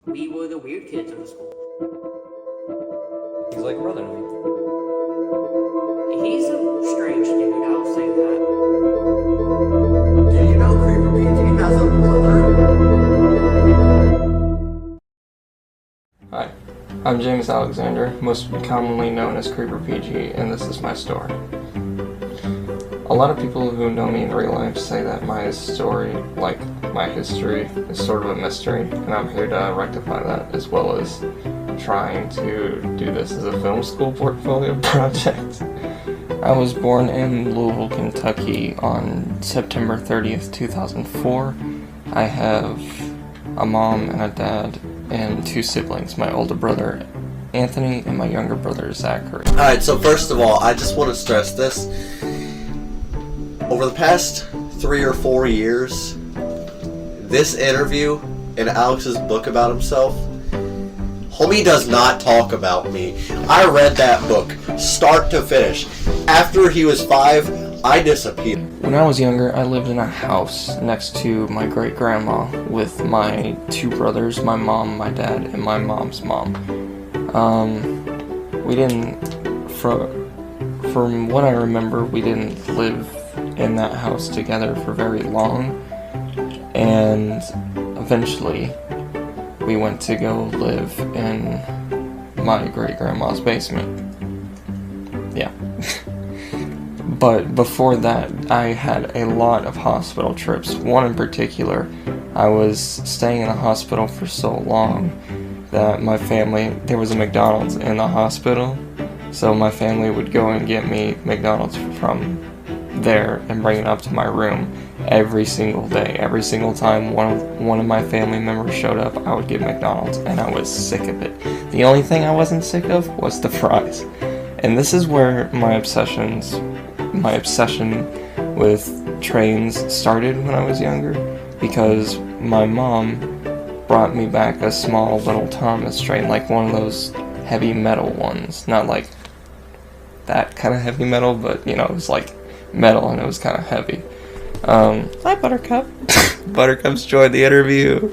We were the weird kids in the school. He's like a brother to me. He's a strange dude, I'll say that. Did you know Creeperpg has a brother? Hi, I'm James Alexander, most commonly known as Creeperpg, and this is my story. A lot of people who know me in real life say that my story, like my history, is sort of a mystery, and I'm here to rectify that, as well as trying to do this as a film school portfolio project. I was born in Louisville, Kentucky on September 30th, 2004. I have a mom and a dad and two siblings, my older brother Anthony and my younger brother Zachary. Alright, so first of all, I just want to stress this. Over the past 3 or 4 years, this interview and Alex's book about himself, homie does not talk about me. I read that book, start to finish. After he was 5, I disappeared. When I was younger, I lived in a house next to my great-grandma with my two brothers, my mom, my dad, and my mom's mom. We didn't, from what I remember, we didn't live in that house together for very long, and eventually we went to go live in my great-grandma's basement. Yeah. But before that, I had a lot of hospital trips. One in particular, I was staying in the hospital for so long that my family, there was a McDonald's in the hospital, so my family would go and get me McDonald's from there and bring it up to my room every single day. Every single time one of my family members showed up, I would get McDonald's, and I was sick of it. The only thing I wasn't sick of was the fries. And this is where my obsession with trains started when I was younger, because my mom brought me back a small little Thomas train, like one of those heavy metal ones. Not like that kind of heavy metal, but you know, it was like metal and it was kind of heavy. Hi, Buttercup. Buttercup's joined the interview.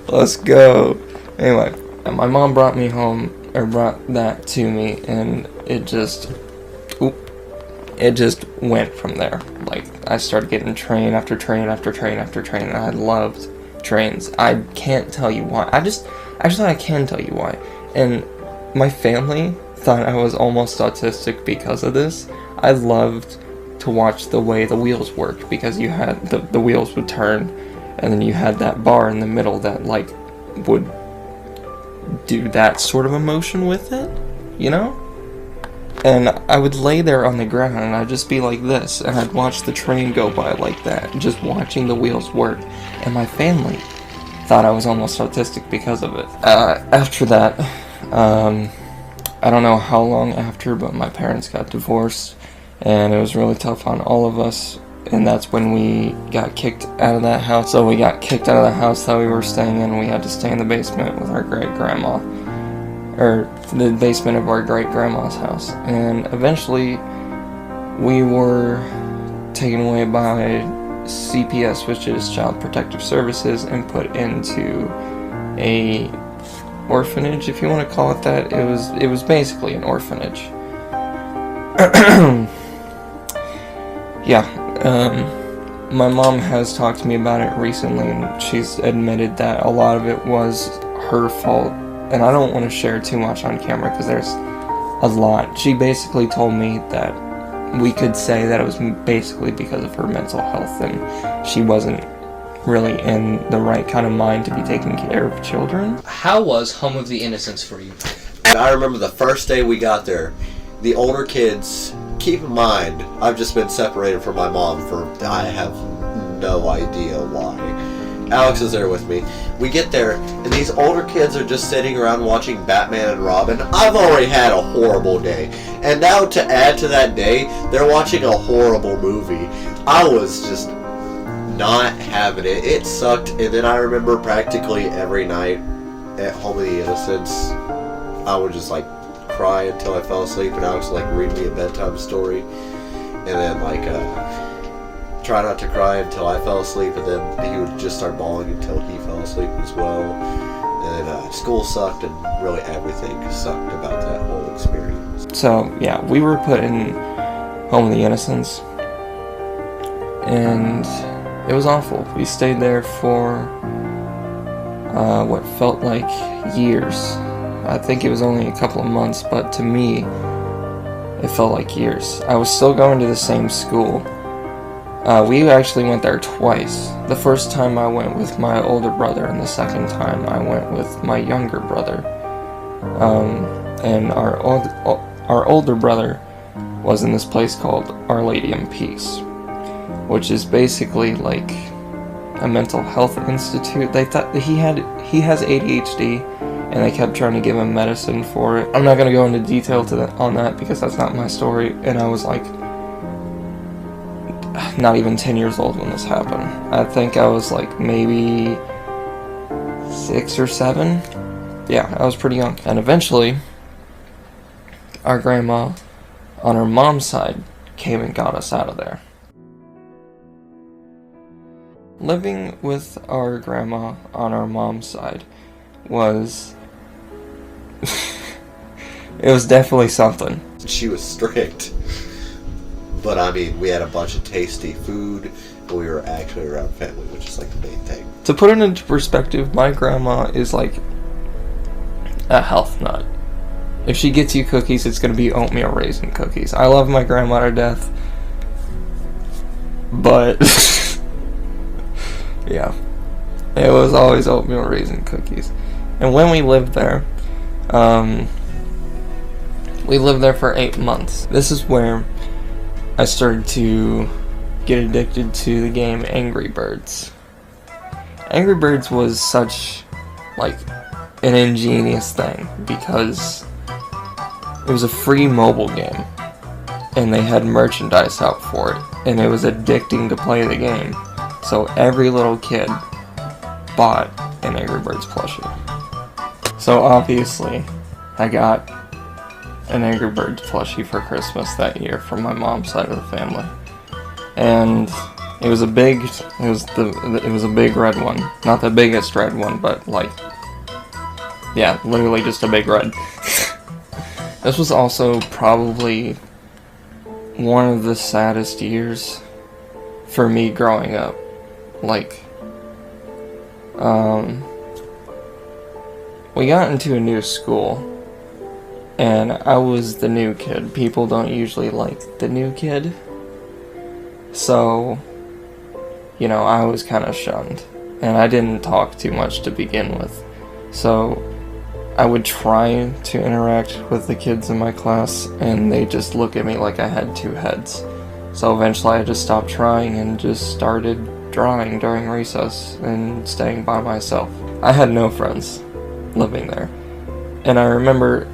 Let's go. Anyway, my mom brought brought that to me, and it just went from there. Like, I started getting train after train after train after train, and I loved trains. I can't tell you why. I can tell you why. And my family thought I was almost autistic because of this. I loved to watch the way the wheels worked, because you had the wheels would turn, and then you had that bar in the middle that like would do that sort of a motion with it, you know? And I would lay there on the ground and I'd just be like this, and I'd watch the train go by like that, just watching the wheels work. And my family thought I was almost autistic because of it. After that, I don't know how long after, but my parents got divorced, and it was really tough on all of us, and that's when we got kicked out of that house. So we got kicked out of the house that we were staying in, and we had to stay in the basement with our great-grandma, or the basement of our great-grandma's house. And eventually, we were taken away by CPS, which is Child Protective Services, and put into a orphanage, if you want to call it that. It was basically an orphanage. Yeah, my mom has talked to me about it recently, and she's admitted that a lot of it was her fault, and I don't want to share too much on camera because there's a lot. She basically told me that we could say that it was basically because of her mental health, and she wasn't really in the right kind of mind to be taking care of children. How was Home of the Innocents for you? And I remember the first day we got there, the older kids, keep in mind, I've just been separated from my mom for, I have no idea why. Alex is there with me. We get there, and these older kids are just sitting around watching Batman and Robin. I've already had a horrible day. And now to add to that day, they're watching a horrible movie. I was just not having it. It sucked. And then I remember practically every night at Home of the Innocents, I would just like cry until I fell asleep, and Alex would like read me a bedtime story, and then like try not to cry until I fell asleep, and then he would just start bawling until he fell asleep as well. And school sucked, and really everything sucked about that whole experience. So, yeah, we were put in Home of the Innocents, and it was awful. We stayed there for what felt like years. I think it was only a couple of months, but to me, it felt like years. I was still going to the same school. We actually went there twice. The first time I went with my older brother, and the second time I went with my younger brother. And our older brother was in this place called Our Lady in Peace, which is basically like a mental health institute. They thought that he has ADHD, and they kept trying to give him medicine for it. I'm not going to go into detail on that because that's not my story, and I was like not even 10 years old when this happened. I think I was like maybe 6 or 7. Yeah, I was pretty young. And eventually, our grandma on her mom's side came and got us out of there. Living with our grandma on our mom's side was it was definitely something. She was strict. But I mean, we had a bunch of tasty food, and we were actually around family, which is like the main thing. To put it into perspective, my grandma is like a health nut. If she gets you cookies, it's going to be oatmeal raisin cookies. I love my grandma to death, but yeah, it was always oatmeal raisin cookies. And when we lived there for 8 months. This is where I started to get addicted to the game Angry Birds. Angry Birds was such like an ingenious thing because it was a free mobile game and they had merchandise out for it, and it was addicting to play the game. So every little kid bought an Angry Birds plushie. So obviously I got an Angry Birds plushie for Christmas that year from my mom's side of the family, and it was a big red one, not the biggest red one, but like, yeah, literally just a big red. This was also probably one of the saddest years for me growing up. Like, we got into a new school, and I was the new kid. People don't usually like the new kid. So, you know, I was kind of shunned. And I didn't talk too much to begin with. So, I would try to interact with the kids in my class, and they just look at me like I had two heads. So eventually I just stopped trying and just started drawing during recess and staying by myself. I had no friends living there. And I remember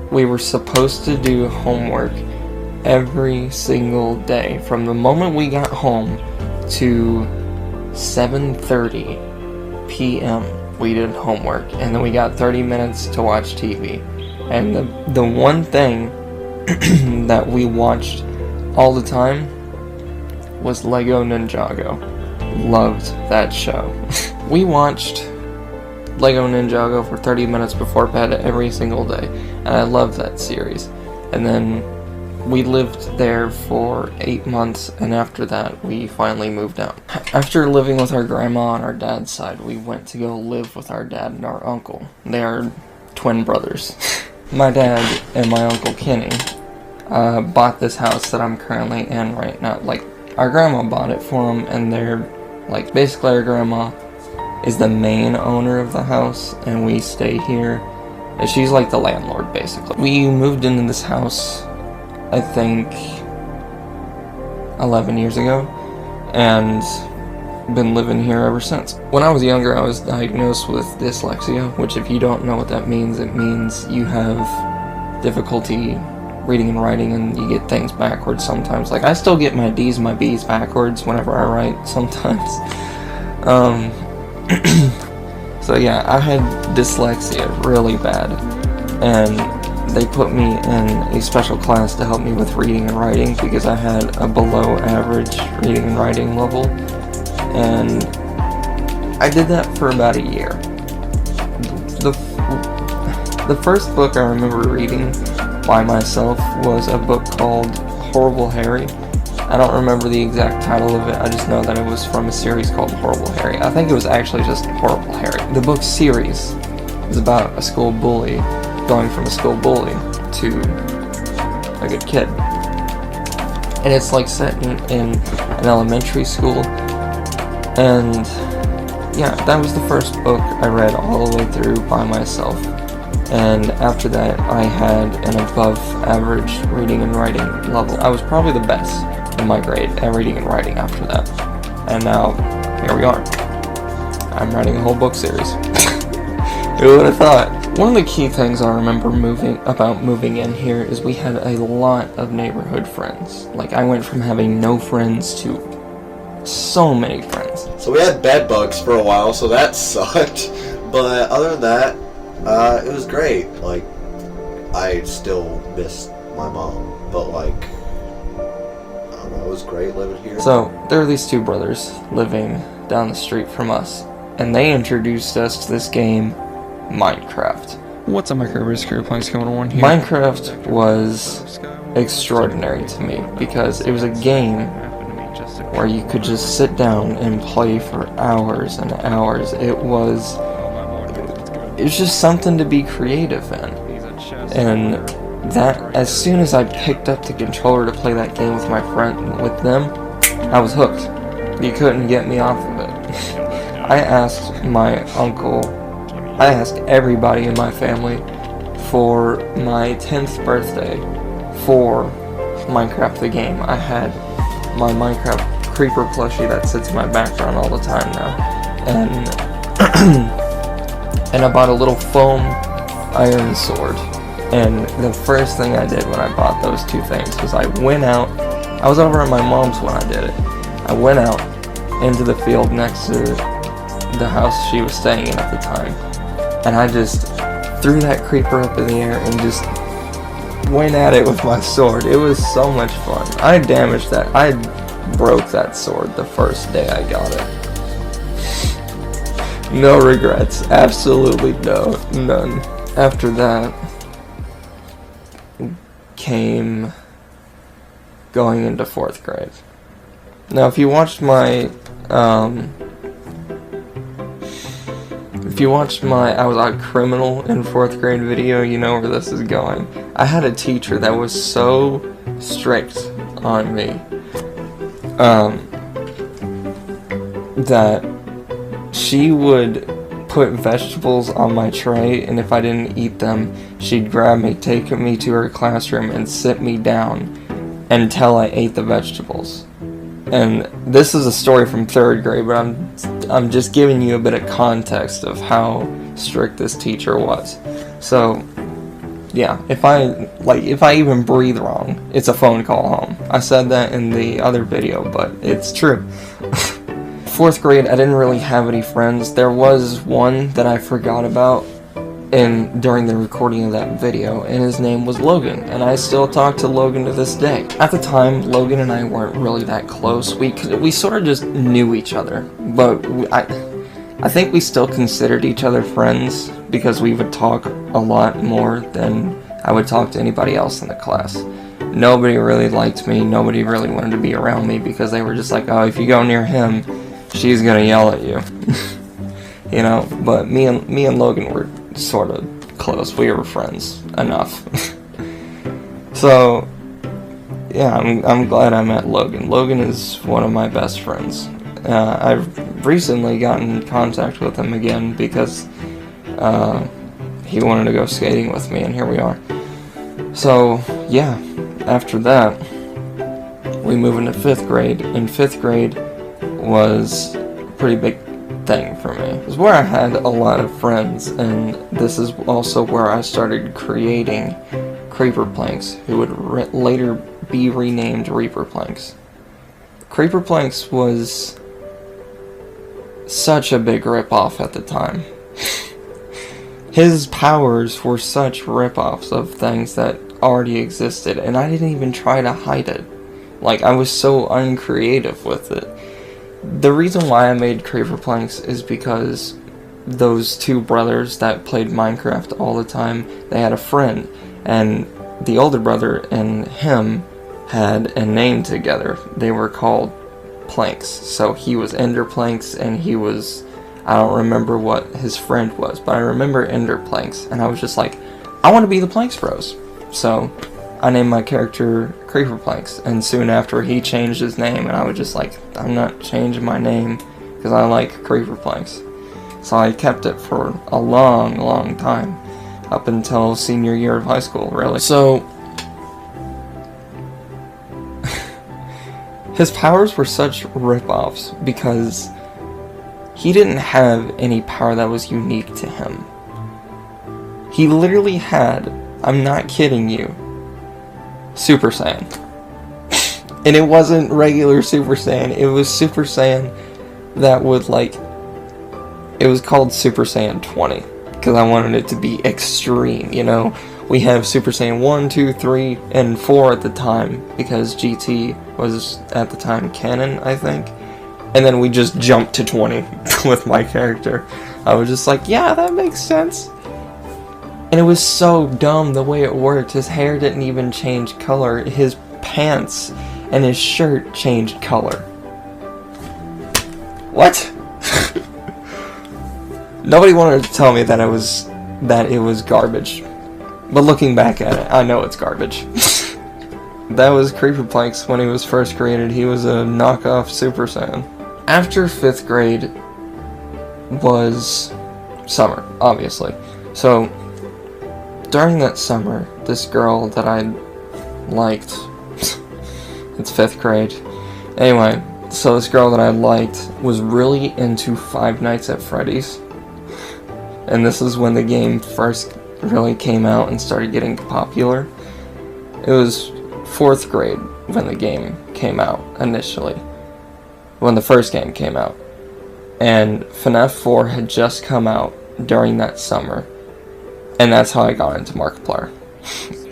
we were supposed to do homework every single day. From the moment we got home to 7:30 p.m. we did homework, and then we got 30 minutes to watch TV. And the one thing that we watched all the time was Lego Ninjago. Loved that show. We watched Lego Ninjago for 30 minutes before bed every single day, and I loved that series. And then we lived there for 8 months, and after that we finally moved out. After living with our grandma on our dad's side, we went to go live with our dad and our uncle. They are twin brothers. My dad and my uncle Kenny bought this house that I'm currently in right now. Like, our grandma bought it for them, and they're like, basically our grandma is the main owner of the house, and we stay here. And she's like the landlord, basically. We moved into this house, I think, 11 years ago, and been living here ever since. When I was younger, I was diagnosed with dyslexia, which, if you don't know what that means, it means you have difficulty reading and writing, and you get things backwards sometimes. Like, I still get my D's, my B's backwards whenever I write sometimes. So yeah, I had dyslexia really bad, and they put me in a special class to help me with reading and writing because I had a below average reading and writing level, and I did that for about a year. the first book I remember reading by myself was a book called Horrible Harry. I don't remember the exact title of it, I just know that it was from a series called Horrible Harry. I think it was actually just Horrible Harry. The book series is about a school bully going from a school bully to a good kid. And it's like set in an elementary school. And yeah, that was the first book I read all the way through by myself. And after that, I had an above average reading and writing level. I was probably the best in my grade at reading and writing after that. And now, here we are. I'm writing a whole book series. Who would have thought? One of the key things I remember moving in here is we had a lot of neighborhood friends. Like, I went from having no friends to so many friends. So we had bed bugs for a while, so that sucked. But other than that, it was great. Like, I still miss my mom, but like, I don't know, it was great living here. So, there are these two brothers living down the street from us, and they introduced us to this game, Minecraft. What's up, my Creeperpg going on here? Minecraft was extraordinary to me because it was a game where you could just sit down and play for hours and hours. It was just something to be creative in. And that, as soon as I picked up the controller to play that game with my friend, with them, I was hooked. You couldn't get me off of it. I asked my uncle, I asked everybody in my family for my 10th birthday for Minecraft the game. I had my Minecraft creeper plushie that sits in my background all the time now. And and I bought a little foam iron sword. And the first thing I did when I bought those two things was I went out, I was over at my mom's when I did it. I went out into the field next to the house she was staying in at the time. And I just threw that creeper up in the air and just went at it with my sword. It was so much fun. I damaged that. I broke that sword the first day I got it. No regrets. Absolutely none. After that came going into 4th grade. Now, if you watched my I was a criminal in 4th grade video, you know where this is going. I had a teacher that was so strict on me, that she would put vegetables on my tray, and if I didn't eat them, she'd grab me, take me to her classroom, and sit me down until I ate the vegetables. And this is a story from 3rd grade, but I'm just giving you a bit of context of how strict this teacher was. So, yeah, if I even breathe wrong, it's a phone call home. I said that in the other video, but it's true. 4th grade, I didn't really have any friends. There was one that I forgot about during the recording of that video, and his name was Logan, and I still talk to Logan to this day. At the time, Logan and I weren't really that close. We sort of just knew each other, but I think we still considered each other friends because we would talk a lot more than I would talk to anybody else in the class. Nobody really liked me. Nobody really wanted to be around me because they were just like, oh, if you go near him, she's gonna yell at you. You know, but me and Logan were sort of close. We were friends enough. So, yeah, I'm glad I met Logan. Logan is one of my best friends. I've recently gotten in contact with him again because he wanted to go skating with me, and here we are. So, yeah, after that, we move into 5th grade, and 5th grade was a pretty big thing for me. It was where I had a lot of friends, and this is also where I started creating Creeperpgs, who would later be renamed Reaperpgs. Creeperpgs was such a big ripoff at the time. His powers were such ripoffs of things that already existed, and I didn't even try to hide it. Like, I was so uncreative with it. The reason why I made Creeperpgs is because those two brothers that played Minecraft all the time, they had a friend, and the older brother and him had a name together. They were called Planks. So he was Ender Planks, and he was, I don't remember what his friend was, but I remember Ender Planks, and I was just like, I want to be the Planks Bros. So I named my character Creeper Planks, and soon after he changed his name, and I was just like, I'm not changing my name because I like Creeper Planks. So I kept it for a long, long time, up until senior year of high school, really. So his powers were such rip-offs because he didn't have any power that was unique to him. He literally had, I'm not kidding you, Super Saiyan. And it wasn't regular Super Saiyan, it was Super Saiyan that would it was called Super Saiyan 20, because I wanted it to be extreme, you know? We have Super Saiyan 1, 2, 3, and 4 at the time, because GT was, at the time, canon, I think. And then we just jumped to 20 with my character. I was just like, yeah, that makes sense. And it was so dumb the way it worked. His hair didn't even change color. His pants and his shirt changed color. What? Nobody wanted to tell me that it was garbage. But looking back at it, I know it's garbage. That was Creeper Planks when he was first created. He was a knockoff Super Saiyan. After 5th grade was summer, obviously. So, during that summer, this girl that I liked, it's 5th grade. Anyway, so this girl that I liked was really into Five Nights at Freddy's. And this is when the game first really came out and started getting popular. It was 4th grade when the game came out initially. When the first game came out. And FNAF 4 had just come out during that summer. And that's how I got into Markiplier.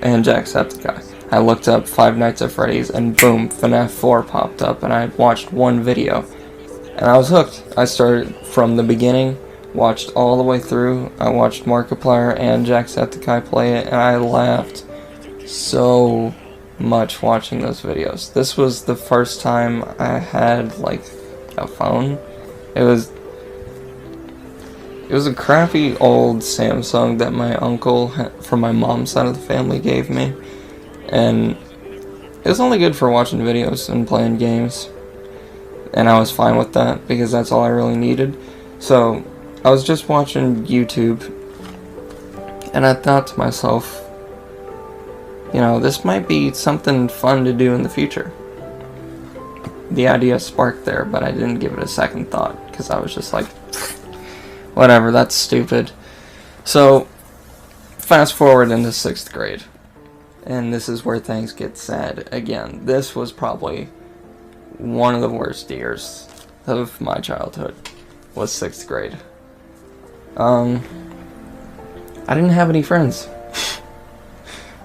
And Jacksepticeye. I looked up Five Nights at Freddy's and boom, FNAF 4 popped up and I watched one video. And I was hooked. I started from the beginning, watched all the way through. I watched Markiplier and Jacksepticeye play it and I laughed so much watching those videos. This was the first time I had a phone. It was a crappy old Samsung that my uncle from my mom's side of the family gave me, and it was only good for watching videos and playing games, and I was fine with that because that's all I really needed. So I was just watching YouTube and I thought to myself, you know, this might be something fun to do in the future. The idea sparked there, but I didn't give it a second thought because I was just like, whatever, that's stupid. So, fast forward into 6th grade. And this is where things get sad again. This was probably one of the worst years of my childhood, was 6th grade. I didn't have any friends,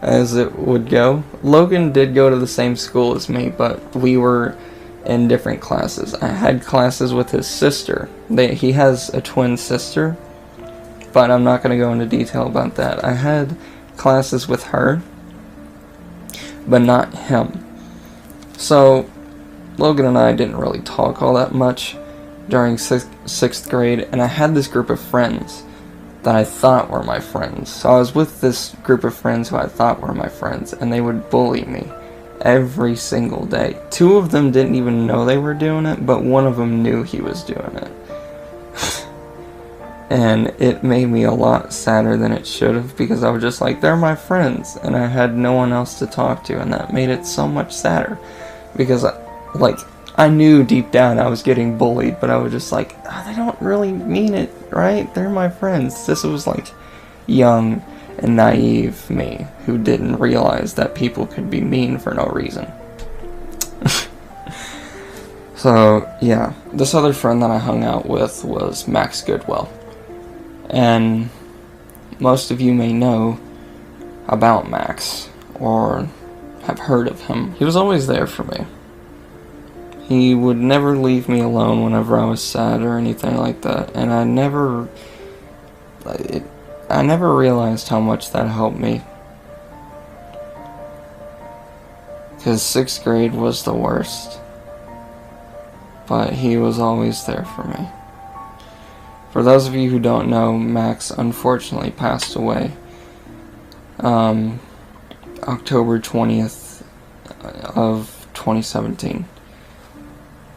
as it would go. Logan did go to the same school as me, but we were in different classes. I had classes with his sister. He has a twin sister, but I'm not going to go into detail about that. I had classes with her, but not him. So, Logan and I didn't really talk all that much during 6th grade, and I had this group of friends that I thought were my friends. So I was with this group of friends who I thought were my friends, and they would bully me every single day. 2 of them didn't even know they were doing it, but one of them knew he was doing it. And it made me a lot sadder than it should have, because I was just like, they're my friends, and I had no one else to talk to, and that made it so much sadder. Because, I knew deep down I was getting bullied, but I was just like, oh, they don't really mean it, right? They're my friends. This was young and naive me who didn't realize that people could be mean for no reason. So, yeah. This other friend that I hung out with was Max Goodwell. And most of you may know about Max, or have heard of him. He was always there for me. He would never leave me alone whenever I was sad or anything like that, and I never I never realized how much that helped me. Because 6th grade was the worst. But he was always there for me. For those of you who don't know, Max unfortunately passed away October 20th of 2017.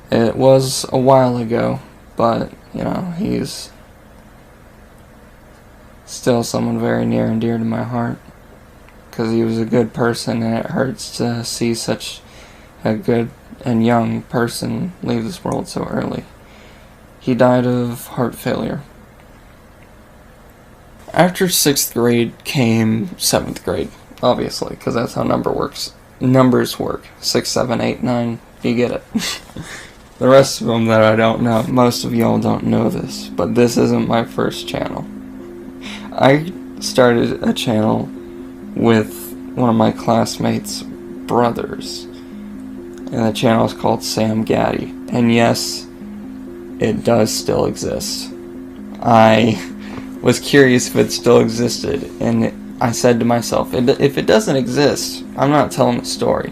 It was a while ago, but, you know, he's still someone very near and dear to my heart. Because he was a good person, and it hurts to see such a good and young person leave this world so early. He died of heart failure. After 6th grade came 7th grade, obviously, because that's how numbers work. 6, 7, 8, 9, you get it. The rest of them that I don't know, most of y'all don't know this, but this isn't my first channel. I started a channel with one of my classmates' brothers, and the channel is called Sam Gaddy. And yes, it does still exist. I was curious if it still existed, and I said to myself, if it doesn't exist, I'm not telling the story.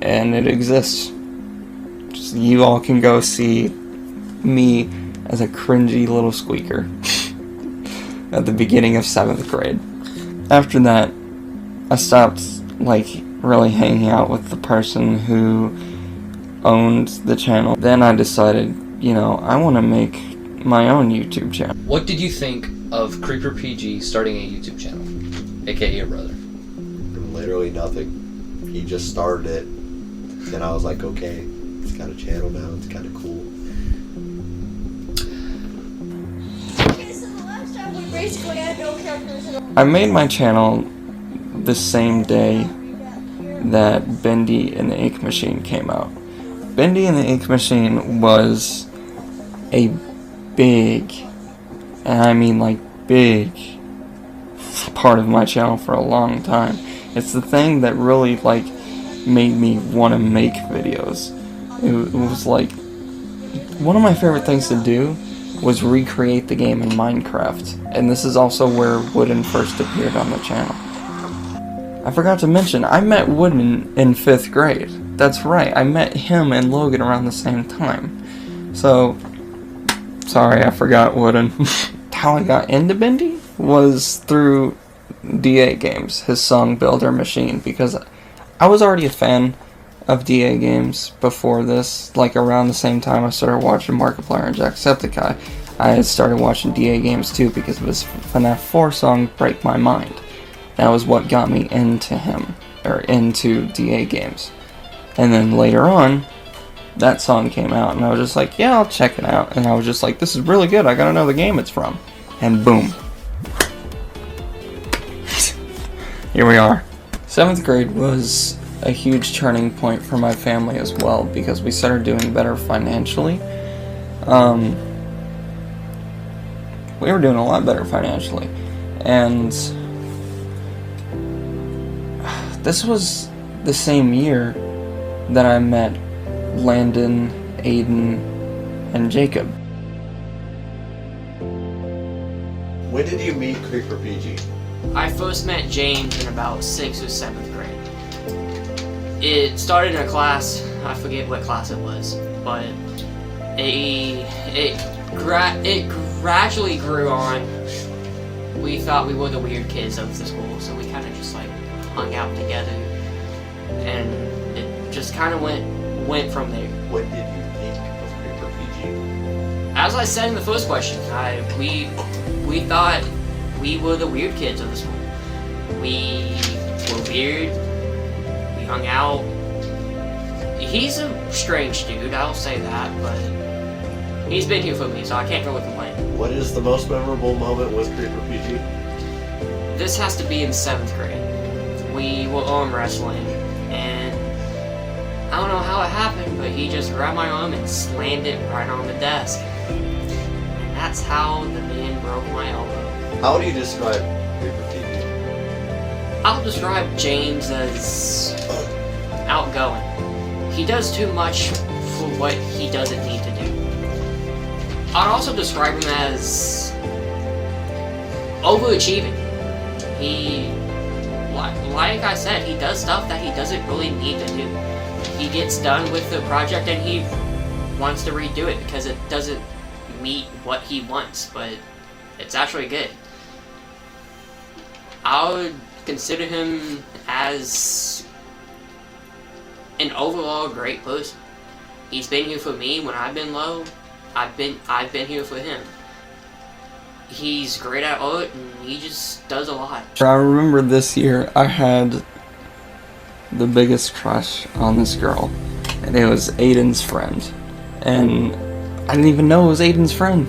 And it exists. Just, you all can go see me as a cringy little squeaker at the beginning of 7th grade. After that, I stopped, really hanging out with the person who owned the channel. Then I decided, I want to make my own YouTube channel. What did you think of Creeperpg starting a YouTube channel, aka your brother? Literally nothing. He just started it, and I was like, okay, it's got a channel now, it's kind of cool. I made my channel the same day that Bendy and the Ink Machine came out. Bendy and the Ink Machine was a big, and I mean big, part of my channel for a long time. It's the thing that really made me want to make videos. It was one of my favorite things to do was recreate the game in Minecraft, and this is also where Wooden first appeared on the channel. I forgot to mention, I met Wooden in 5th grade. That's right, I met him and Logan around the same time. So, sorry, I forgot Wooden. How I got into Bendy was through DA games, his song Builder Machine, because I was already a fan of DA games before this. Around the same time I started watching Markiplier and Jacksepticeye, I had started watching DA games too because of his FNAF 4 song Break My Mind. That was what got me into him, or into DA games. And then later on, that song came out, and I was just like, yeah, I'll check it out. And I was just like, this is really good, I gotta know the game it's from. And boom. Here we are. 7th grade was a huge turning point for my family as well, because we started doing better financially. We were doing a lot better financially. And this was the same year that I met Landon, Aiden, and Jacob. When did you meet Creeperpg? I first met James in about 6th or 7th grade. It started in a class, I forget what class it was, but it gradually grew on. We thought we were the weird kids of the school, so we kind of just hung out together, and it just kind of went from there. What did you think of Creeperpg? As I said in the first question, we thought we were the weird kids of the school. We were weird. We hung out. He's a strange dude, I'll say that, but he's been here for me, so I can't really complain. What is the most memorable moment with Creeperpg? This has to be in 7th grade. We were arm wrestling, and I don't know how it happened, but he just grabbed my arm and slammed it right on the desk. And that's how the man broke my elbow. How do you describe Creeperpg? I'll describe James as outgoing. He does too much for what he doesn't need to do. I'd also describe him as overachieving. He, like I said, he does stuff that he doesn't really need to do. He gets done with the project and he wants to redo it because it doesn't meet what he wants, but it's actually good. I would consider him as an overall great person. He's been here for me when I've been low. I've been here for him. He's great at art and he just does a lot. I remember this year I had the biggest crush on this girl, and it was Aiden's friend. And I didn't even know it was Aiden's friend.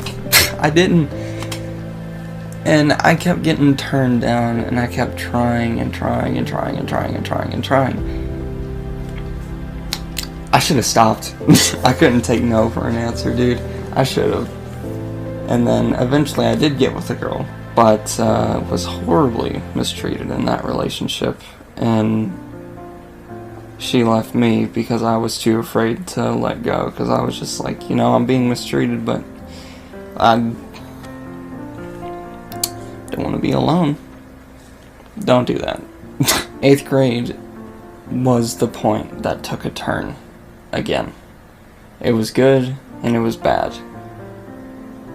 I didn't. And I kept getting turned down, and I kept trying and trying and trying and trying and trying and trying. I should have stopped. I couldn't take no for an answer, dude. I should have. And then eventually I did get with a girl, but was horribly mistreated in that relationship. And she left me because I was too afraid to let go, because I was just like, you know, I'm being mistreated, but I don't want to be alone. Don't do that. 8th grade was the point that took a turn again. It was good and it was bad.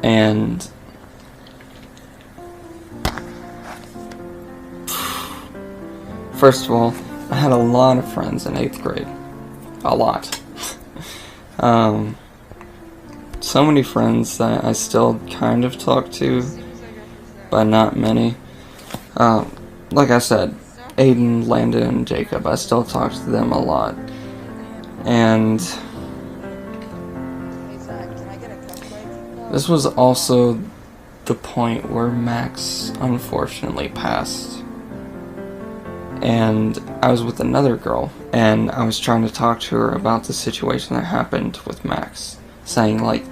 And first of all, I had a lot of friends in 8th grade. A lot. So many friends that I still kind of talk to, but not many. Like I said, Aiden, Landon, and Jacob, I still talk to them a lot. And this was also the point where Max unfortunately passed. And I was with another girl, and I was trying to talk to her about the situation that happened with Max, saying like,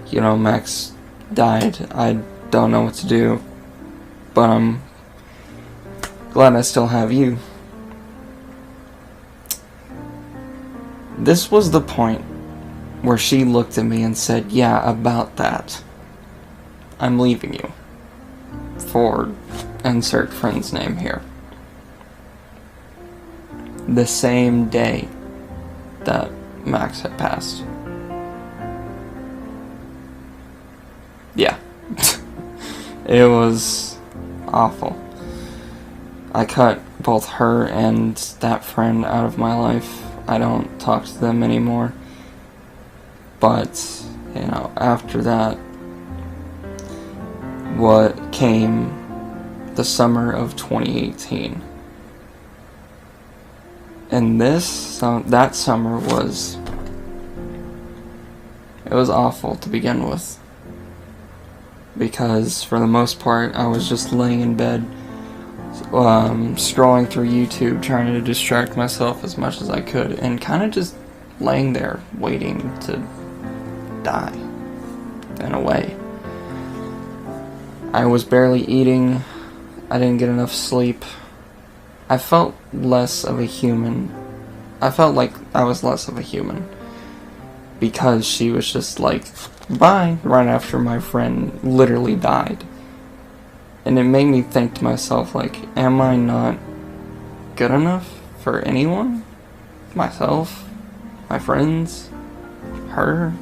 you know, Max died, I don't know what to do, but I'm glad I still have you. This was the point where she looked at me and said, yeah, about that. I'm leaving you. For insert friend's name here. The same day that Max had passed. Yeah. It was awful. I cut both her and that friend out of my life. I don't talk to them anymore. But, you know, after that, what came the summer of 2018. And that summer was, it was awful to begin with. Because for the most part, I was just laying in bed, scrolling through YouTube, trying to distract myself as much as I could, and kind of just laying there, waiting to die, in a way. I was barely eating, I didn't get enough sleep. I felt less of a human. I felt like I was less of a human. Because she was just like, bye, right after my friend literally died. And it made me think to myself, like, am I not good enough for anyone? Myself? My friends? Her?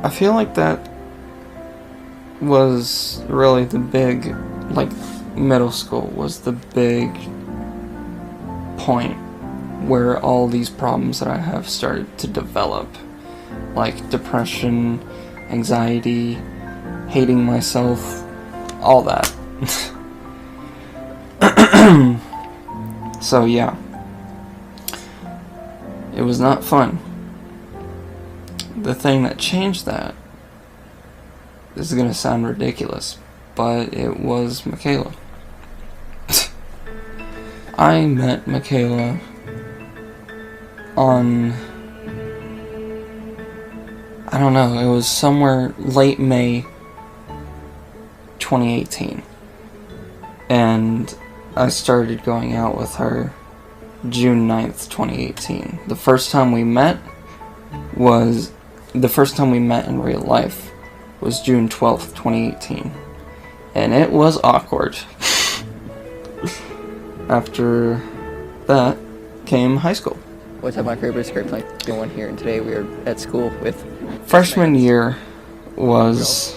I feel like that was really the big, like, middle school was the big point where all these problems that I have started to develop. Like depression, anxiety, hating myself, all that. So yeah. It was not fun. The thing that changed that, this is gonna sound ridiculous, but it was Michaela. I met Michaela on, I don't know, it was somewhere late May 2018. And I started going out with her June 9th, 2018. The first time we met in real life was June 12th, 2018. And it was awkward. After that came high school. What's up, my Creepers? Creeperpg doing here, and today we are at school with Freshman year was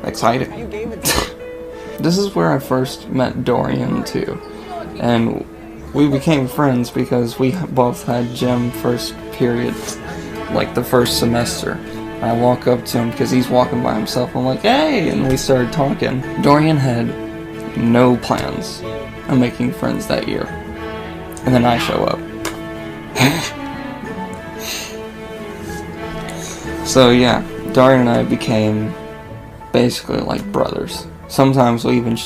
exciting. You gave it to This is where I first met Dorian too, and we became friends because we both had gym first period, like the first semester. I walk up to him because he's walking by himself. I'm like, hey, and we started talking. Dorian had no plans of making friends that year, and then I show up. So yeah, Dorian and I became basically like brothers. Sometimes we even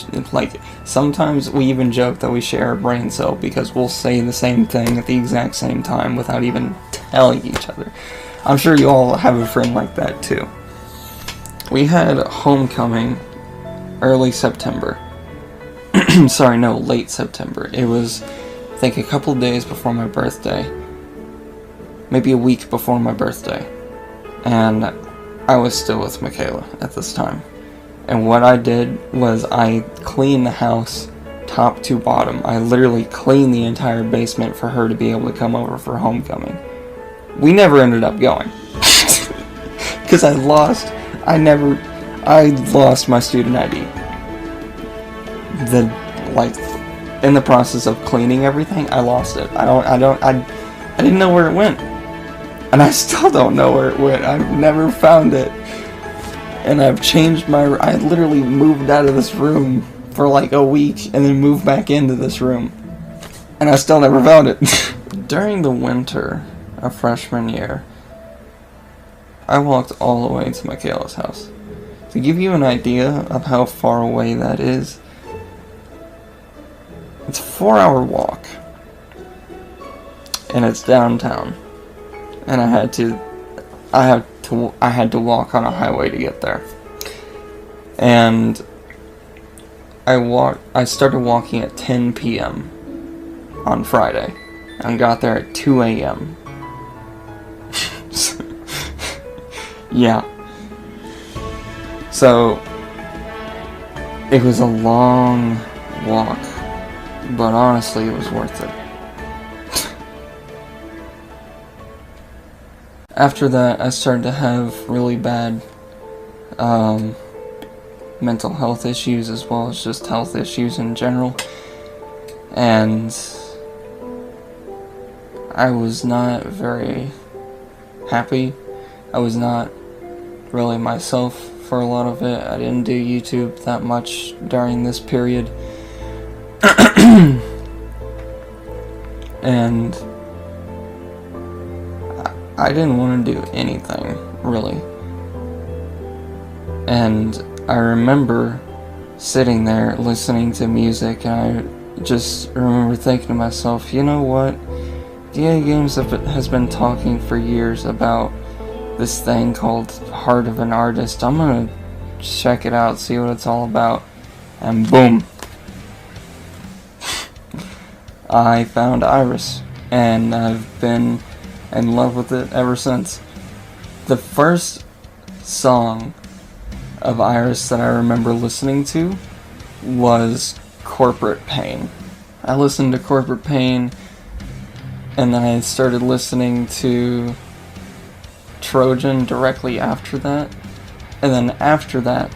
joke that we share a brain cell because we'll say the same thing at the exact same time without even telling each other. I'm sure you all have a friend like that too. We had homecoming early September. Sorry, no, late September. It was, I think, a couple days before my birthday. Maybe a week before my birthday. And I was still with Michaela at this time. And what I did was I cleaned the house top to bottom. I literally cleaned the entire basement for her to be able to come over for homecoming. We never ended up going. Because I lost my student ID. In the process of cleaning everything, I lost it. I didn't know where it went. And I still don't know where it went. I've never found it. And I literally moved out of this room for like a week and then moved back into this room. And I still never found it. During the winter of freshman year, I walked all the way to Michaela's house. To give you an idea of how far away that is, it's a 4-hour walk. And it's downtown. And I had to walk on a highway to get there. And I started walking at 10 p.m. on Friday and got there at 2 a.m. Yeah. So it was a long walk, but honestly it was worth it. After that, I started to have really bad mental health issues as well as just health issues in general. And I was not very happy. I was not really myself for a lot of it. I didn't do YouTube that much during this period. And I didn't want to do anything, really. And I remember sitting there listening to music, and I just remember thinking to myself, you know what? DA Games has been talking for years about this thing called Heart of an Artist. I'm gonna check it out, see what it's all about. And boom. I found Iris, and I've been in love with it ever since. The first song of Iris that I remember listening to was Corporate Pain. I listened to Corporate Pain, and then I started listening to Trojan directly after that. And then after that,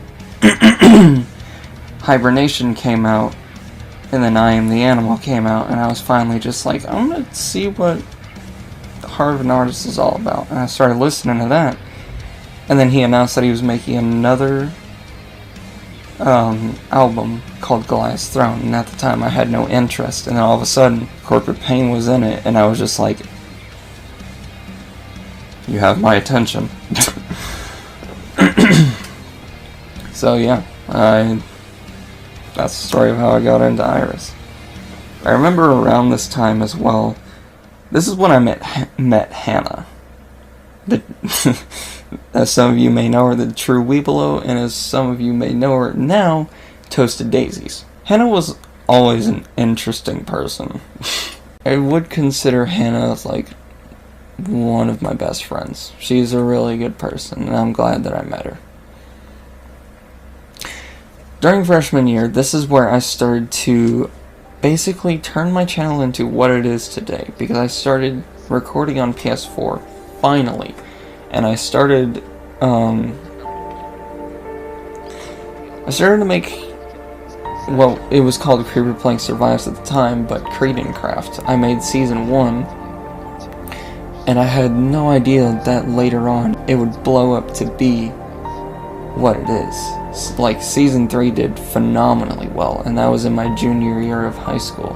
Hibernation came out, and then I Am the Animal came out, and I was finally just like, I'm gonna see what Heart of an Artist is all about. And I started listening to that. And then he announced that he was making another album called Goliath's Throne, and at the time I had no interest, and then all of a sudden Corporate Pain was in it, and I was just like, you have my attention. So yeah, that's the story of how I got into Iris. I remember around this time as well, this is when I met Hannah. As some of you may know her, the true Weebelo, and as some of you may know her now, Toasted Daisies. Hannah was always an interesting person. I would consider Hannah like one of my best friends. She's a really good person, and I'm glad that I met her. During freshman year, this is where I started to basically turn my channel into what it is today, because I started recording on PS4, finally, and I started to make, well, it was called Creeperpg Survives at the time, but Craft. I made Season 1, and I had no idea that later on it would blow up to be what it is. Like, Season 3 did phenomenally well, and that was in my junior year of high school.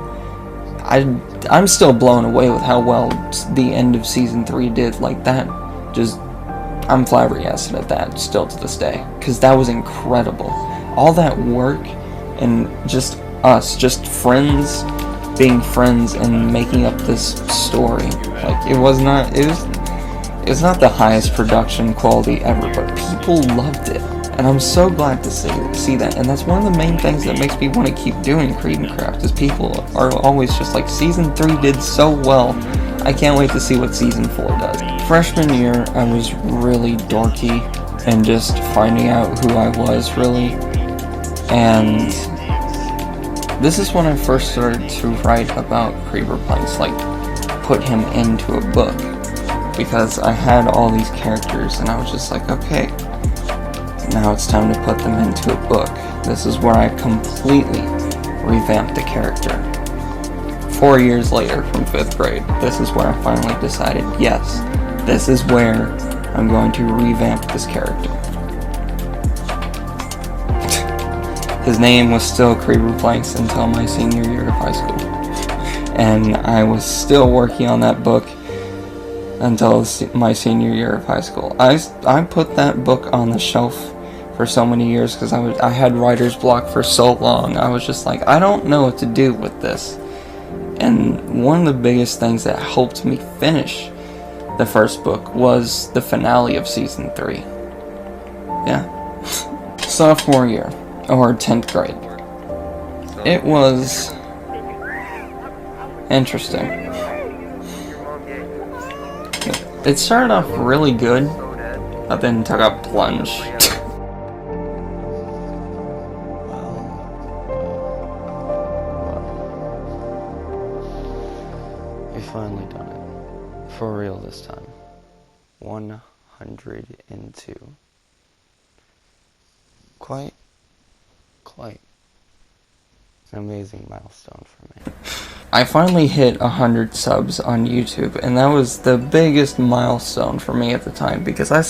I'm still blown away with how well the end of Season 3 did. Like, that just, I'm flabbergasted at that still to this day, because that was incredible. All that work, and just us, just friends being friends and making up this story. Like, it was not the highest production quality ever, but people loved it. And I'm so glad to see that. And that's one of the main things that makes me want to keep doing Craft, is people are always just like, Season 3 did so well, I can't wait to see what Season 4 does. Freshman year, I was really dorky and just finding out who I was, really. And this is when I first started to write about Creeperpg, like, put him into a book. Because I had all these characters, and I was just like, okay, now it's time to put them into a book. This is where I completely revamped the character. 4 years later, from 5th grade, this is where I finally decided, yes, this is where I'm going to revamp this character. His name was still Creeperpg until my senior year of high school. And I was still working on that book until my senior year of high school. I put that book on the shelf for so many years because I had writer's block for so long. I was just like, I don't know what to do with this. And one of the biggest things that helped me finish the first book was the finale of Season 3. Yeah. Sophomore year, or 10th grade. It was interesting. It started off really good, but then took a plunge. We've finally done it. For real this time. 102. Quite an amazing milestone for me. I finally hit 100 subs on YouTube, and that was the biggest milestone for me at the time, because I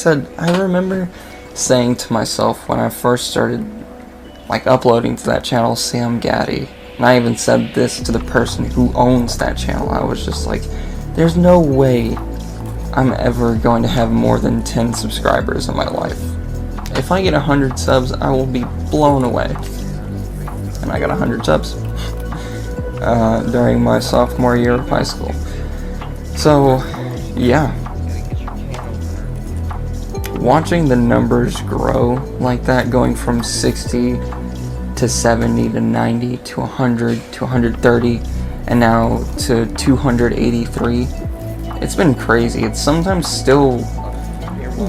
remember saying to myself when I first started, like, uploading to that channel, Sam Gaddy, and I even said this to the person who owns that channel. I was just like, there's no way I'm ever going to have more than 10 subscribers in my life. If I get 100 subs, I will be blown away. And I got 100 subs during my sophomore year of high school. So, yeah. Watching the numbers grow like that, going from 60 to 70 to 90 to 100 to 130, and now to 283, it's been crazy. It's sometimes still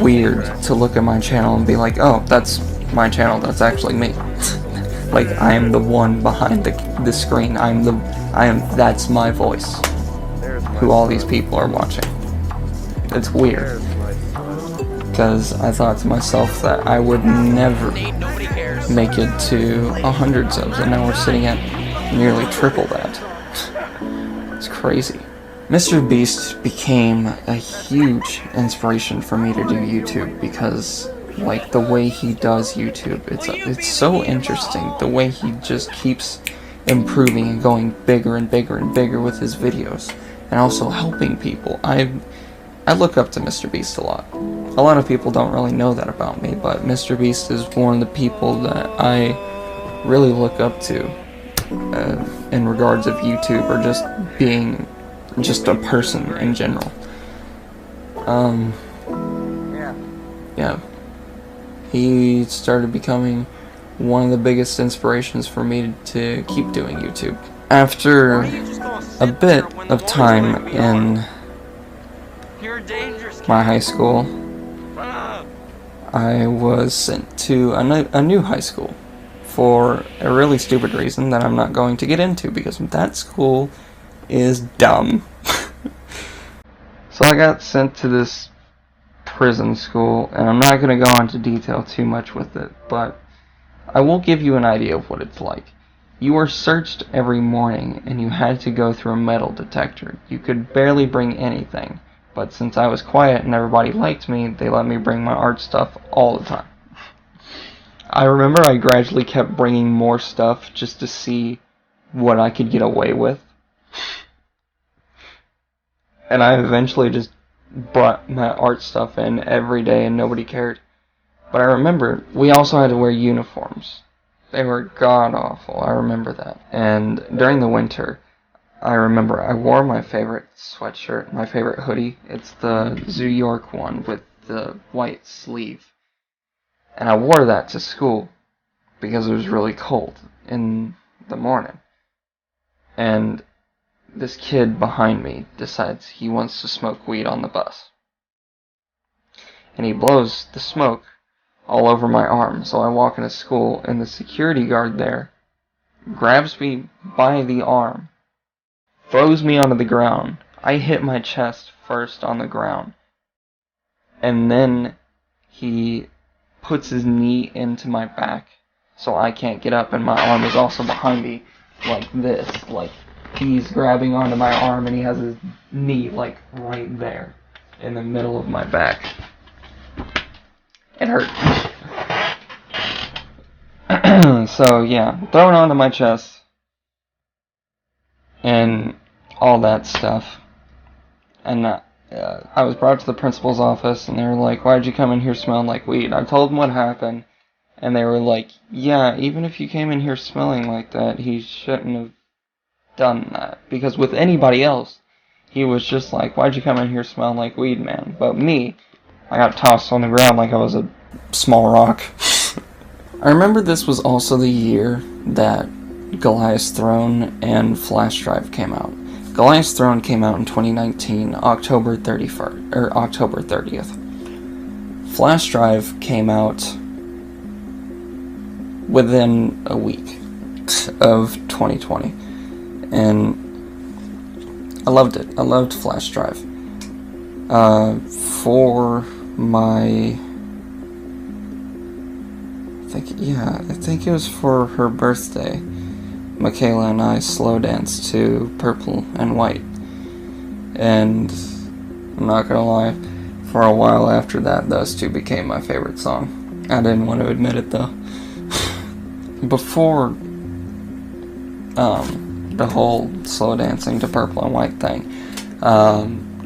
weird to look at my channel and be like, oh, that's my channel, that's actually me. Like, I am the one behind the screen. That's my voice, who all these people are watching. It's weird, because I thought to myself that I would never make it to 100 subs, and now we're sitting at nearly triple that. It's crazy. Mr. Beast became a huge inspiration for me to do YouTube, because, like, the way he does YouTube, it's so interesting. The way he just keeps improving and going bigger and bigger and bigger with his videos, and also helping people. I look up to Mr. Beast a lot. A lot of people don't really know that about me, but Mr. Beast is one of the people that I really look up to in regards of YouTube, or just being just a person in general. Yeah. He started becoming one of the biggest inspirations for me to keep doing YouTube. After a bit of time in my high school, I was sent to a new high school for a really stupid reason that I'm not going to get into because that school is dumb. So I got sent to this prison school, and I'm not going to go into detail too much with it, but I will give you an idea of what it's like. You were searched every morning, and you had to go through a metal detector. You could barely bring anything, but since I was quiet and everybody liked me, they let me bring my art stuff all the time. I remember I gradually kept bringing more stuff just to see what I could get away with. And I eventually just brought my art stuff in every day and nobody cared. But I remember we also had to wear uniforms. They were god-awful, I remember that. And during the winter, I remember I wore my favorite sweatshirt, my favorite hoodie. It's the Zoo York one with the white sleeve. And I wore that to school because it was really cold in the morning. And this kid behind me decides he wants to smoke weed on the bus. And he blows the smoke all over my arm. So I walk into school, and the security guard there grabs me by the arm, throws me onto the ground. I hit my chest first on the ground. And then he puts his knee into my back so I can't get up, and my arm is also behind me like this. Like, he's grabbing onto my arm and he has his knee like right there in the middle of my back. It hurt. So yeah, thrown onto my chest and all that stuff. And I was brought to the principal's office, and they were like, "Why'd you come in here smelling like weed?" I told them what happened, and they were like, "Yeah, even if you came in here smelling like that, he shouldn't have done that." Because with anybody else, he was just like, "Why'd you come in here smelling like weed, man?" But me, I got tossed on the ground like I was a small rock. I remember this was also the year that Goliath's Throne and Flash Drive came out. Goliath's Throne came out in 2019, October 30th. Flash Drive came out within a week of 2020. And I loved it. I loved Flash Drive. For my... I think it was for her birthday. Michaela and I slow danced to Purple and White. And I'm not gonna lie, for a while after that, those two became my favorite song. I didn't want to admit it though. Before the whole slow dancing to Purple and White thing,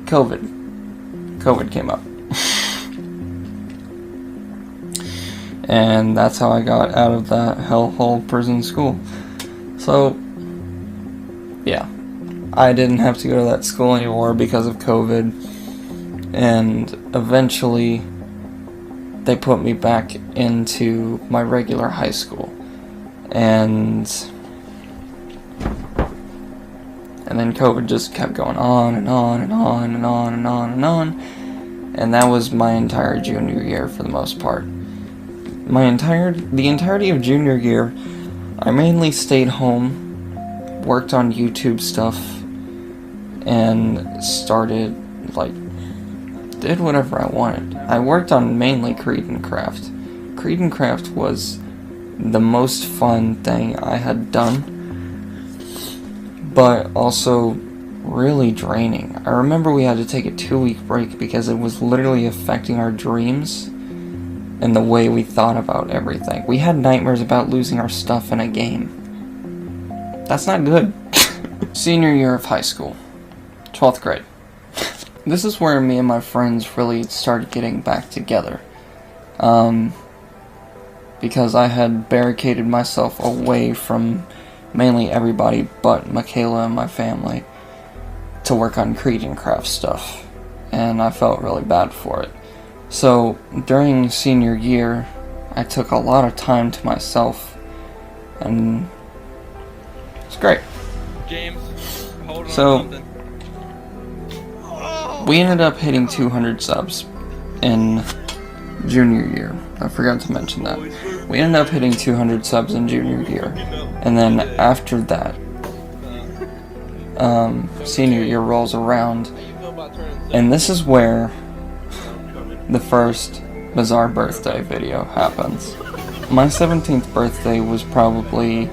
COVID came up. And that's how I got out of that hellhole prison school. So, yeah, I didn't have to go to that school anymore because of COVID, and eventually they put me back into my regular high school, and then COVID just kept going on and on and on and on and on and on, and that was my entire junior year for the most part. The entirety of junior year, I mainly stayed home, worked on YouTube stuff, and did whatever I wanted. I worked on mainly Creed and Craft. Creed and Craft was the most fun thing I had done, but also really draining. I remember we had to take a 2-week break because it was literally affecting our dreams and the way we thought about everything. We had nightmares about losing our stuff in a game. That's not good. Senior year of high school. 12th grade. This is where me and my friends really started getting back together. Because I had barricaded myself away from mainly everybody but Michaela and my family to work on Creed and Craft stuff. And I felt really bad for it. So, during senior year, I took a lot of time to myself, and it's great. James, hold on So, something. We ended up hitting 200 subs in junior year. I forgot to mention that. We ended up hitting 200 subs in junior year. And then after that, senior year rolls around. And this is where the first bizarre birthday video happens. My 17th birthday was probably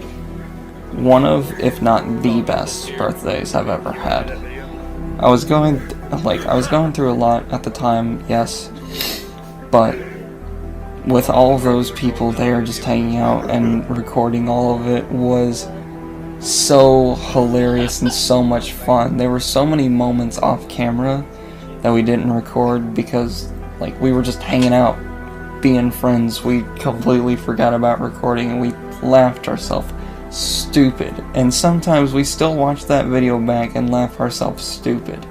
one of, if not the best birthdays I've ever had. I was going through a lot at the time, yes, but with all of those people there just hanging out and recording all of it was so hilarious and so much fun. There were so many moments off camera that we didn't record because like we were just hanging out, being friends. We completely forgot about recording and we laughed ourselves stupid. And sometimes we still watch that video back and laugh ourselves stupid.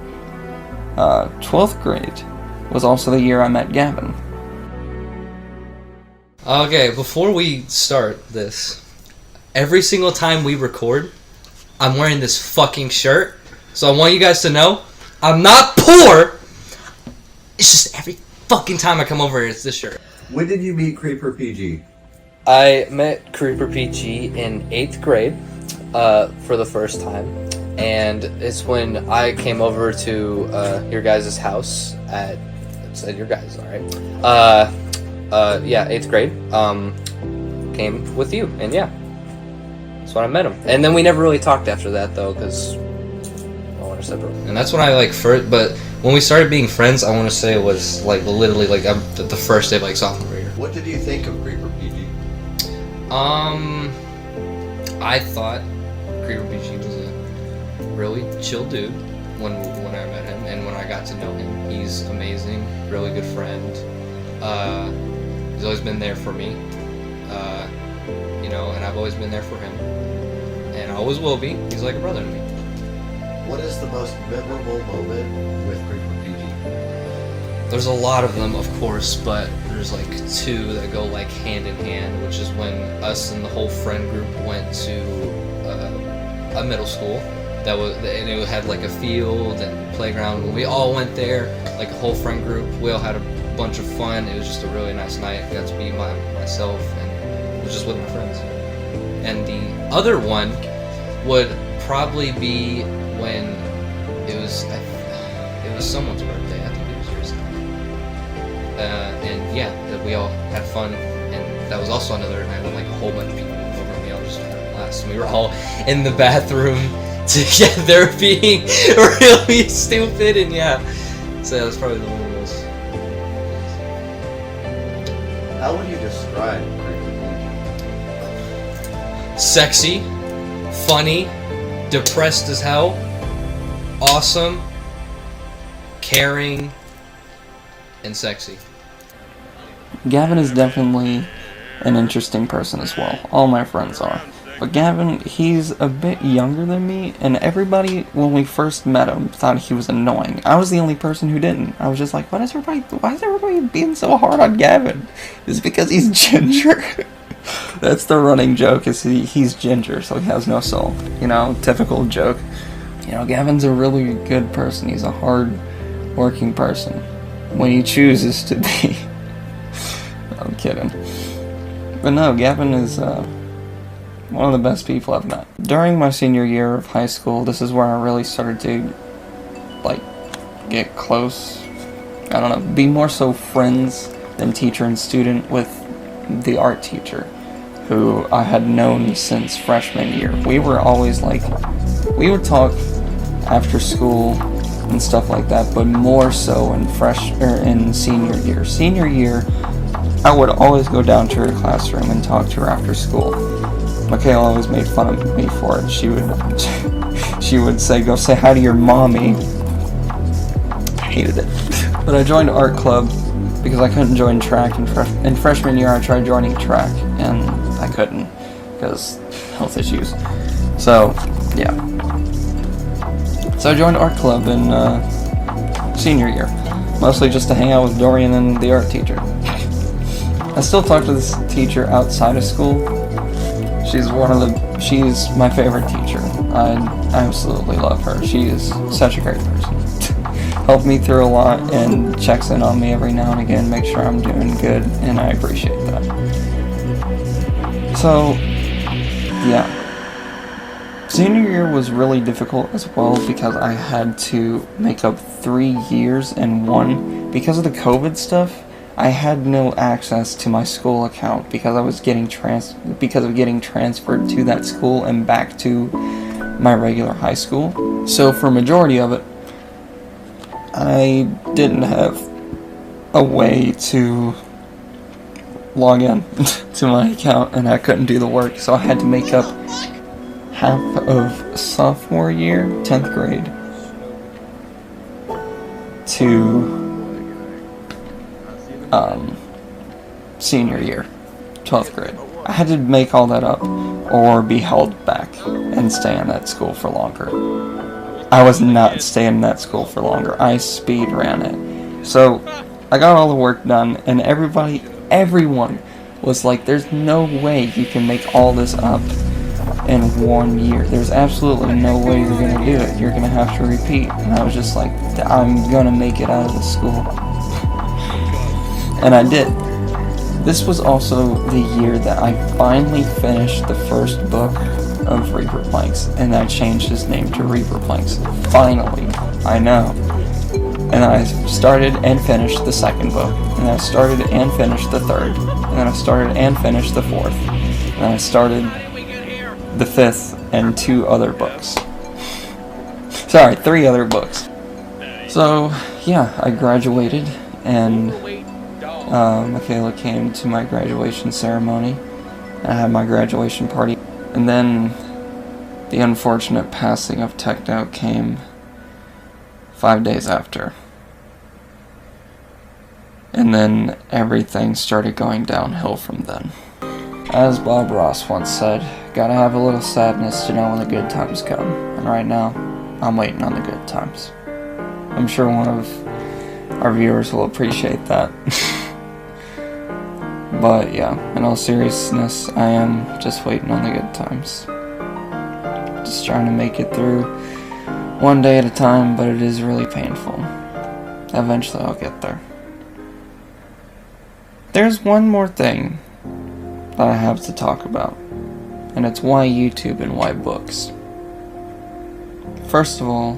12th grade was also the year I met Gavin. Okay, before we start this, every single time we record, I'm wearing this fucking shirt. So I want you guys to know, I'm not poor. It's just every fucking time I come over here, it's this shirt. When did you meet Creeperpg? I met Creeperpg in 8th grade for the first time. And it's when I came over to your guys' house at... I said your guys', alright? Yeah, 8th grade. Came with you, and yeah. That's when I met him. And then we never really talked after that, though, because... separate. And that's when I like first, but when we started being friends, I want to say it was like literally like the first day of like sophomore year. What did you think of Creeperpg? I thought Creeperpg was a really chill dude when I met him, and when I got to know him, he's amazing, really good friend. He's always been there for me, you know, and I've always been there for him, and I always will be. He's like a brother to me. What is the most memorable moment with Creeperpg? There's a lot of them, of course, but there's like two that go like hand in hand, which is when us and the whole friend group went to a middle school that was, and it had like a field and playground. When we all went there, like a whole friend group, we all had a bunch of fun. It was just a really nice night. I got to be myself and was just with my friends. And the other one would probably be when it was someone's birthday. I think it was yours. And yeah, that we all had fun, and that was also another night when like a whole bunch of people came over and we all just had a blast. And we were all in the bathroom together being really stupid, and yeah. So that was probably the one of those. How would you describe Creeperpg? Sexy, funny, depressed as hell, awesome, caring, and sexy. Gavin is definitely an interesting person as well. All my friends are. But Gavin, he's a bit younger than me, and everybody, when we first met him, thought he was annoying. I was the only person who didn't. I was just like, why is everybody being so hard on Gavin? Is it because he's ginger? That's the running joke, is he's ginger, so he has no soul. You know, typical joke. You know, Gavin's a really good person. He's a hard-working person. When he chooses to be. I'm kidding. But no, Gavin is one of the best people I've met. During my senior year of high school, this is where I really started to, like, get close. I don't know, be more so friends than teacher and student with the art teacher, who I had known since freshman year. We were always like, we would talk after school and stuff like that, but more so in senior year. Senior year, I would always go down to her classroom and talk to her after school. Michaela always made fun of me for it. She would say, go say hi to your mommy. I hated it. But I joined art club because I couldn't join track. In freshman year, I tried joining track, and I couldn't because health issues. So, yeah. So I joined art club in senior year, mostly just to hang out with Dorian and the art teacher. I still talk to this teacher outside of school. She's my favorite teacher. I absolutely love her. She is such a great person. helped me through a lot and checks in on me every now and again, make sure I'm doing good, and I appreciate that. So, yeah. Senior year was really difficult as well because I had to make up 3 years in one. Because of the COVID stuff, I had no access to my school account because I was getting transferred to that school and back to my regular high school. So for majority of it, I didn't have a way to log in to my account, and I couldn't do the work, so I had to make up half of sophomore year, 10th grade, to senior year, 12th grade. I had to make all that up or be held back and stay in that school for longer. I was not staying in that school for longer. I speed ran it. So I got all the work done, and everyone was like, there's no way you can make all this up in 1 year. There's absolutely no way you're going to do it. You're going to have to repeat. And I was just like, I'm going to make it out of the school. And I did. This was also the year that I finally finished the first book of Reaper Planks, and I changed his name to Reaper Planks. Finally, I know. And I started and finished the second book, and I started and finished the third, and then I started and finished the fourth, and I started the fifth and 2 other books. Sorry, 3 other books. So, yeah, I graduated, and Michaela came to my graduation ceremony. I had my graduation party. And then the unfortunate passing of Techno came 5 days after. And then everything started going downhill from then. As Bob Ross once said, gotta have a little sadness to know when the good times come. And right now, I'm waiting on the good times. I'm sure one of our viewers will appreciate that. But yeah, in all seriousness, I am just waiting on the good times. Just trying to make it through one day at a time, but it is really painful. Eventually I'll get there. There's one more thing that I have to talk about, and it's why YouTube and why books. First of all,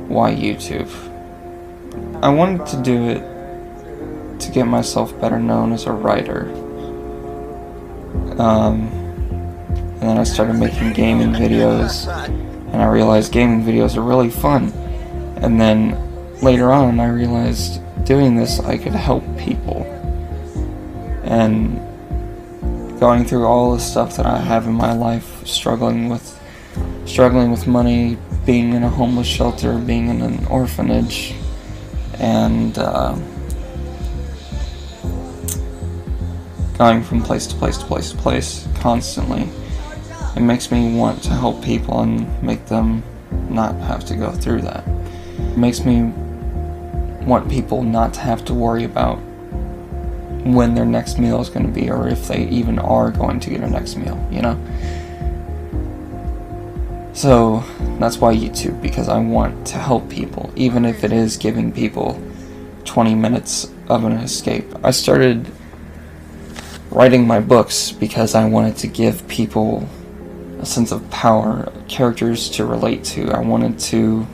why YouTube? I wanted to do it to get myself better known as a writer. And then I started making gaming videos, and I realized gaming videos are really fun. And then later on I realized doing this I could help people. And going through all the stuff that I have in my life, struggling with money, being in a homeless shelter, being in an orphanage, and going from place to place to place to place constantly. It makes me want to help people and make them not have to go through that. It makes me want people not to have to worry about when their next meal is going to be, or if they even are going to get a next meal, you know? So that's why YouTube, because I want to help people, even if it is giving people 20 minutes of an escape. I started writing my books because I wanted to give people a sense of power, characters to relate to. I wanted to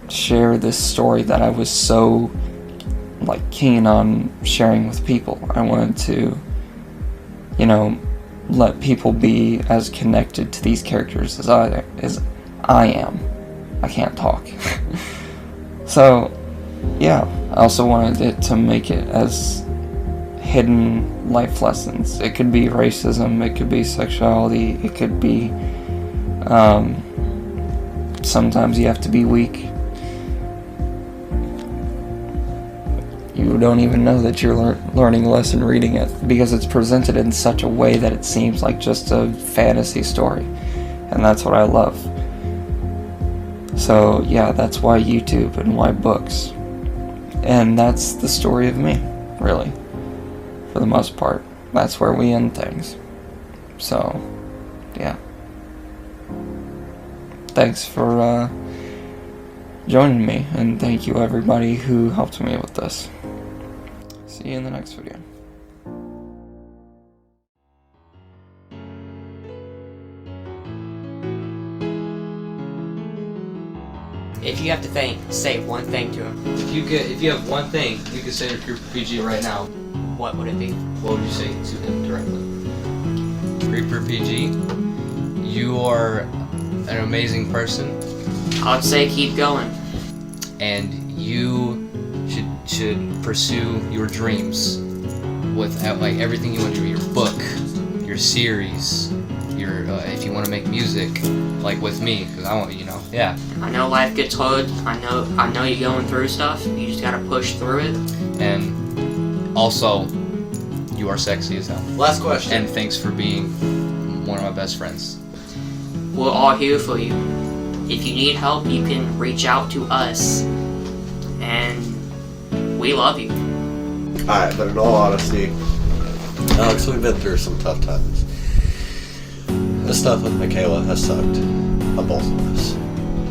share this story that I was so keen on sharing with people. I wanted to, let people be as connected to these characters as I am. I can't talk. So, yeah, I also wanted it to make it as hidden life lessons. It could be racism, it could be sexuality, it could be sometimes you have to be weak. You don't even know that you're learning a lesson reading it, because it's presented in such a way that it seems like just a fantasy story, and that's what I love. So yeah, that's why YouTube and why books. And that's the story of me, really. For the most part. That's where we end things. So, yeah. Thanks for joining me, and thank you everybody who helped me with this. See you in the next video. If you have to say one thing to him, If you have one thing you could say to Creeperpg right now, what would it be? what would you say to him directly? Creeperpg, you are an amazing person, I would say keep going. and you should pursue your dreams with like everything you want to do. Your book, your series, your if you want to make music, like with me, because I want yeah. I know life gets hard. I know you're going through stuff. You just gotta push through it. And also, you are sexy as hell. Last question. And thanks for being one of my best friends. We're all here for you. If you need help, you can reach out to us. And we love you. Alright, but in all honesty, Alex, we've been through some tough times. The stuff with Michaela has sucked on both of us.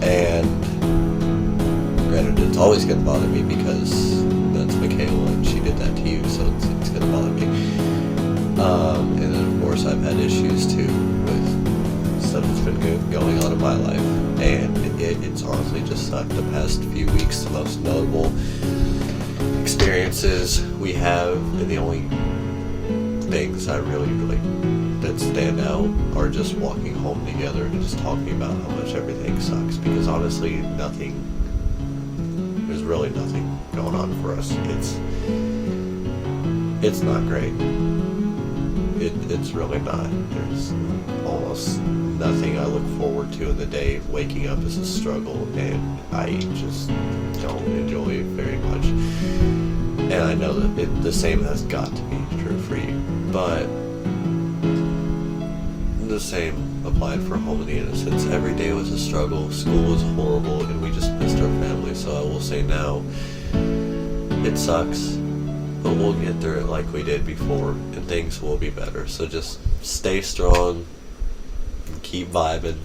And granted, it's always going to bother me because that's Michaela and she did that to you, so it's going to bother me. And then, of course, I've had issues too with stuff that's been going on in my life. And it's honestly just sucked the past few weeks. The most notable experiences we have, and the only things I really that stand out are just walking home together and just talking about how much everything sucks, because honestly there's really nothing going on for us. It's not great. It's really not. There's almost nothing I look forward to in the day. Waking up is a struggle, and I just don't enjoy it very much. And I know that the same has got to be true for you, but the same applied for Home of the Innocents. Every day was a struggle. School was horrible, and we just missed our family. So I will say now, it sucks, but we'll get through it like we did before, and things will be better. So just stay strong and keep vibing.